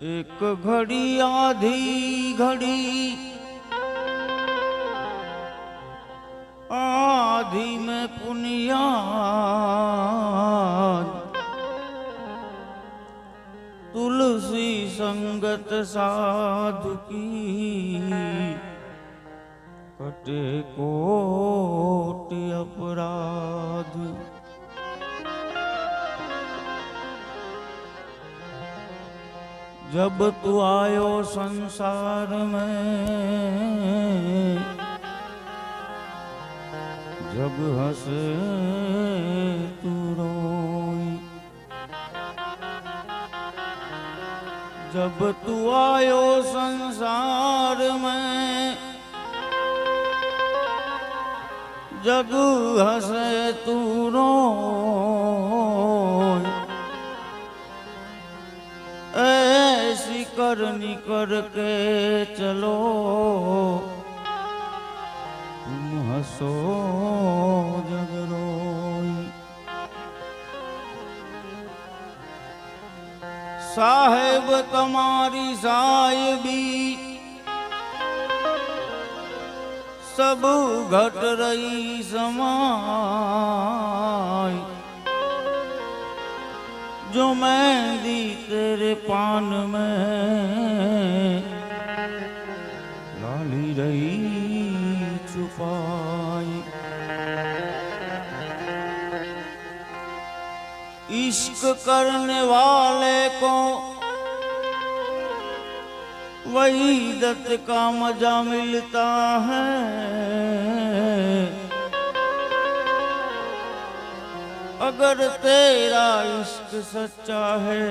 एक घड़ी आधी घड़ी आधी में पुनियाद तुलसी संगत साधु की कटे कोट अपराध। जब तू आयो संसार में जग हंसे तू रोई। जब तू आयो संसार में जग हंसे तू रोई। ऐसी करनी करके चलो तुम हंसो जग रोई। साहेब तुम्हारी साहिबी सब घट रही समाई। जो मेहंदी तेरे पान में लाली रही छुपाई। इश्क करने वाले को वही दत्त का मजा मिलता है। अगर तेरा इश्क सच्चा है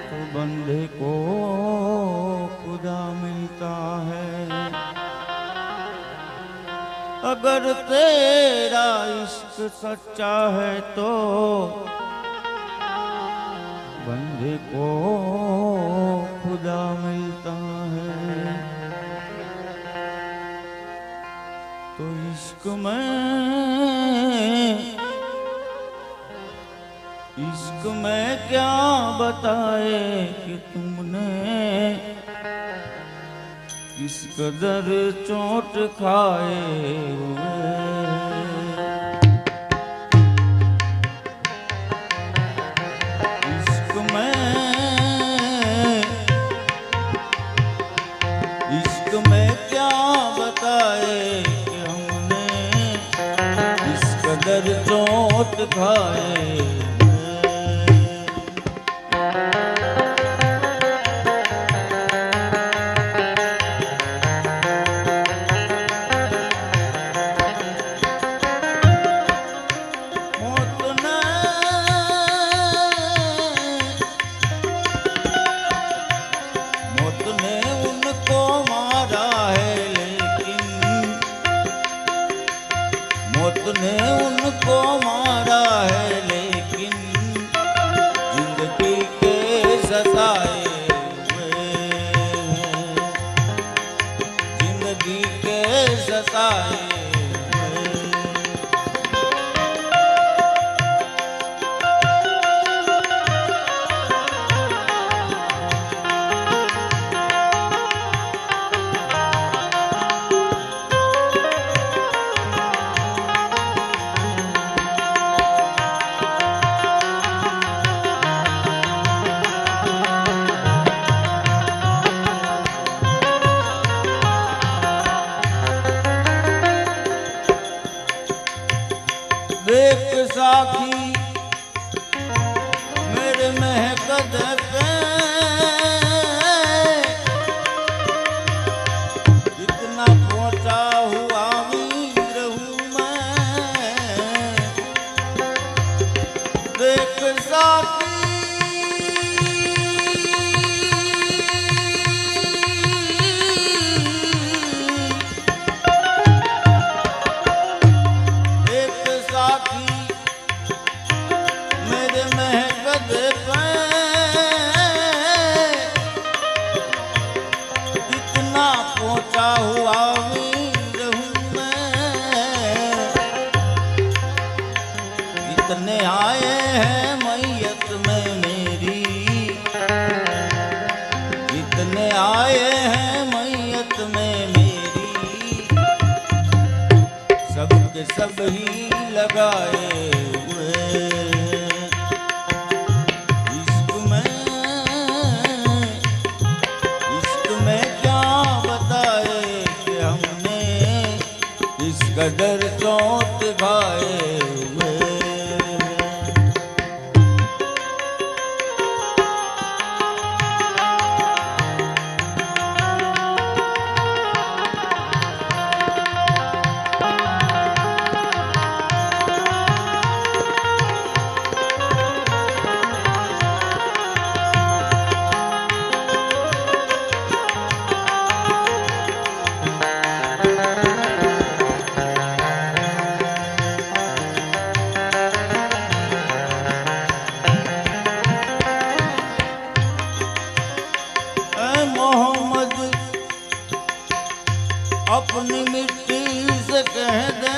तो बंदे को खुदा मिलता है। अगर तेरा इश्क सच्चा है तो बंदे को खुदा मिलता है। तो इश्क में क्या बताए कि तुमने किस कदर चोट खाए हुए। इश्क में क्या बताए कि हमने किस कदर चोट खाए। ने उनको मारा है लेकिन जिंदगी के सताए हुए हैं। जिंदगी के सताए देख साखी मेरे महकद पे इतना पहुंचा हुआ वीर हूँ मैं। देख साखी मेरे महकद पे इतना पहुंचा हुआ वीर हूँ मैं। इतने आए हैं मैयत में मेरी आए हैं मैयत में मेरी, सबके सब ही लगाए हुए। इश्क में क्या बताए कि हमने इस कदर चोट खाए हुए। अपनी मिट्टी से कह दे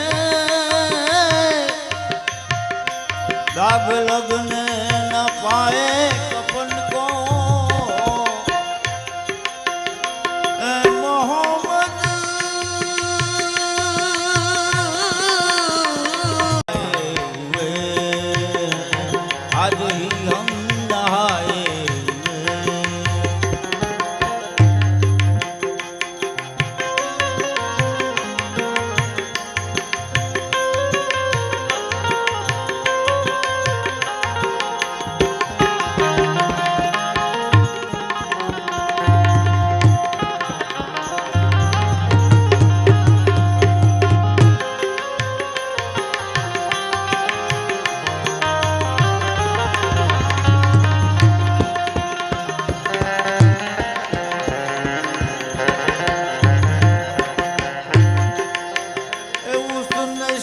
दाग लगने न पाए कफन को। ए मोहम्मद आज ही हम नहाए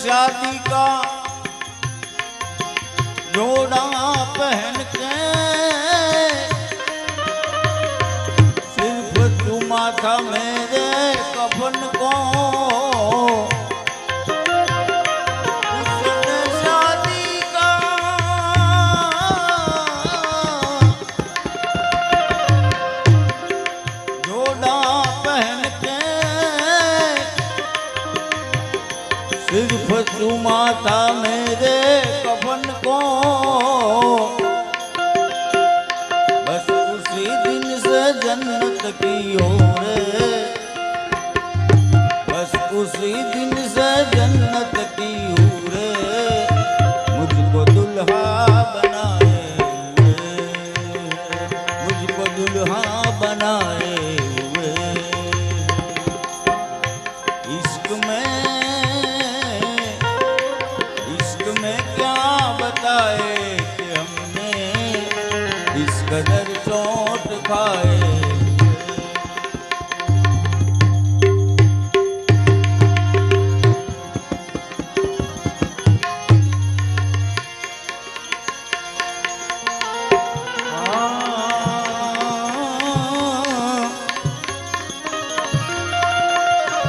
शादी का जोड़ा पहन के सिर्फ चुमा था मेरे कफन को। उसने शादी का जोड़ा पहन के सिर्फ चुमा था मेरे कफन को। बस उसी दिन से जन्नत की ओर, बस उसी दिन से जन्नत की ओर मुझको दुल्हा बनाए हुए, मुझको दुल्हा बनाए हुए। इश्क में क्या बताए कि हमने इस कदर चोट खाए।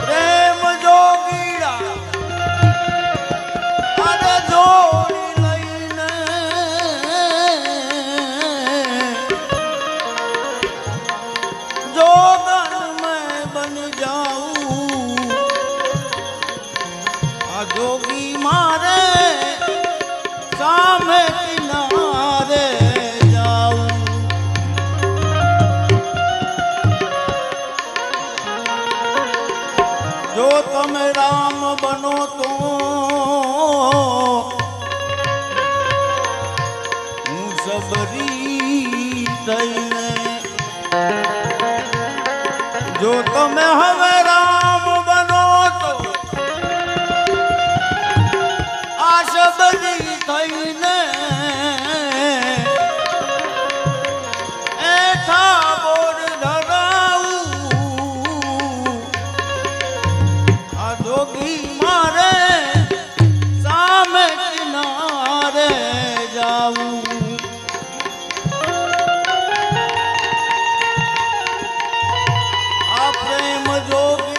प्रेम जोगीड़ा जोगी मारे सामे किनारे जाऊं। जो तुम राम बनो तो हूँ सबरी थईने, जो तुम हमें राम बनो तो आशबरी थईने एठा बोर धराऊं। आ जोगी मारे सामे किनारे जाऊं। आ प्रेम जोगी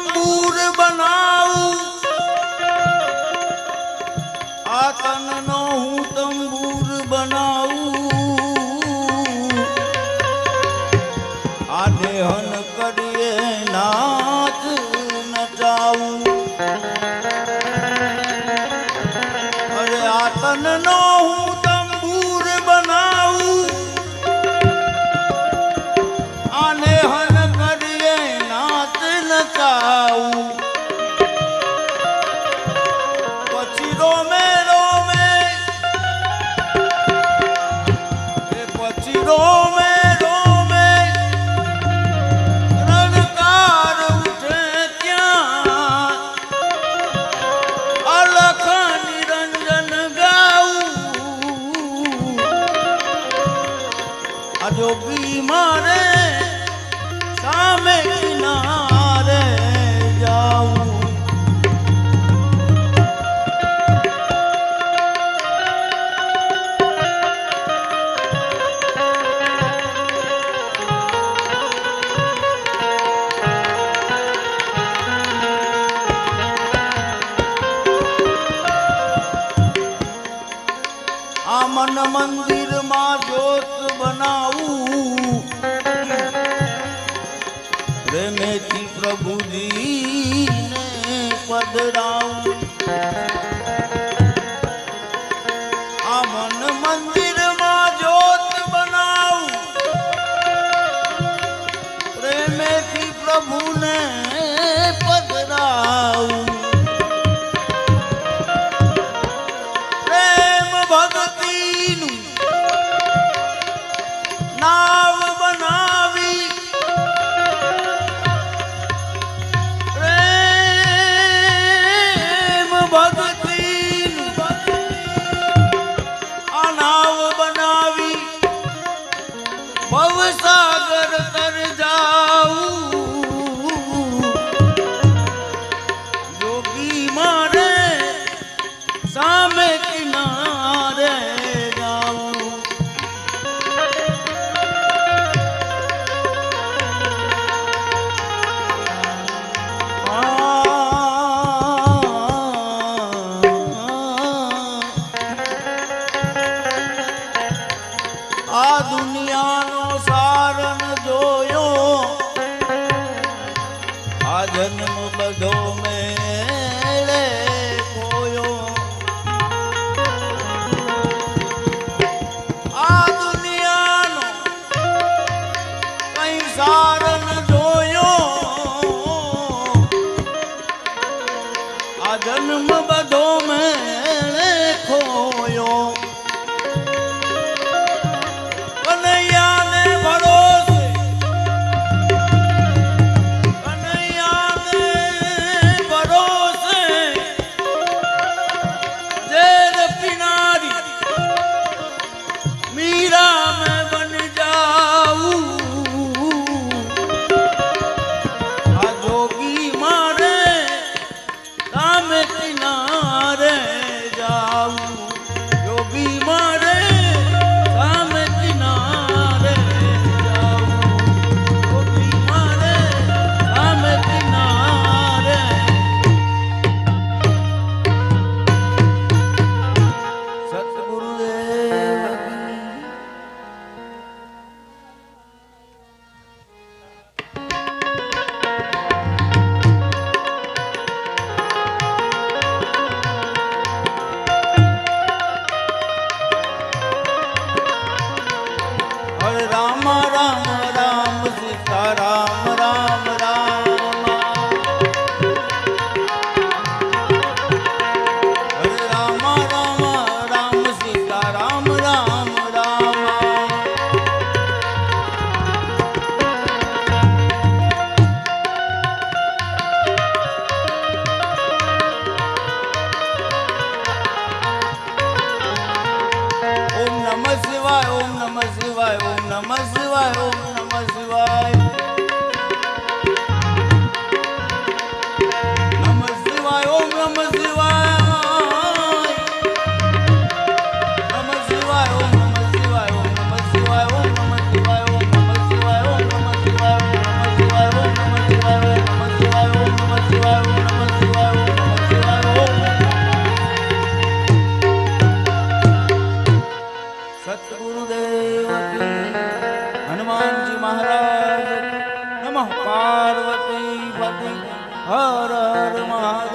તંબૂર બનાવું, આ તનનો હું તંબૂર બનાવું, આ દેહન કરીએ નાચ નચાવું, અરે આ તનનો હું તંબૂર બનાવું, આને હન કરીએ નાચ નચાવું, પછી રોમે રોમે એ પછી રોમે રોમે રણકાર ઉઠે ત્યાં, અલખ નિરંજન ગાવું, આ જોગી મારે સામે કિનારે જાવું, આ મન મંદિરમાં જ્યોત બનાવું, પ્રેમેથી પ્રભુજીને પધરાવું, આ મન મંદિરમાં જ્યોત બનાવું, પ્રેમેથી પ્રભુને પધરાવું, પ્રેમ ભક્તિનું નાવ બનાવી, પ્રેમ ભક્તિનું આ નાવ બનાવી, ભવસાગર તર જાવું, જોગી મારે સામે કિનારે જાવું, આ દુનિયાનો સારણ જોયો, આ જન્મ બધો મેળે ખોયો, આ દુનિયાનો કઈ સારણ જોયો, આ જન્મ બધો મેળે ખોયો, કનૈયાને ભરોસે, કનૈયાને ભરોસે ઝેર પીનારી મીરા મેં બન જાઉં, આ જોગી મારે સામે કિનારે હર હર મહાદેવ.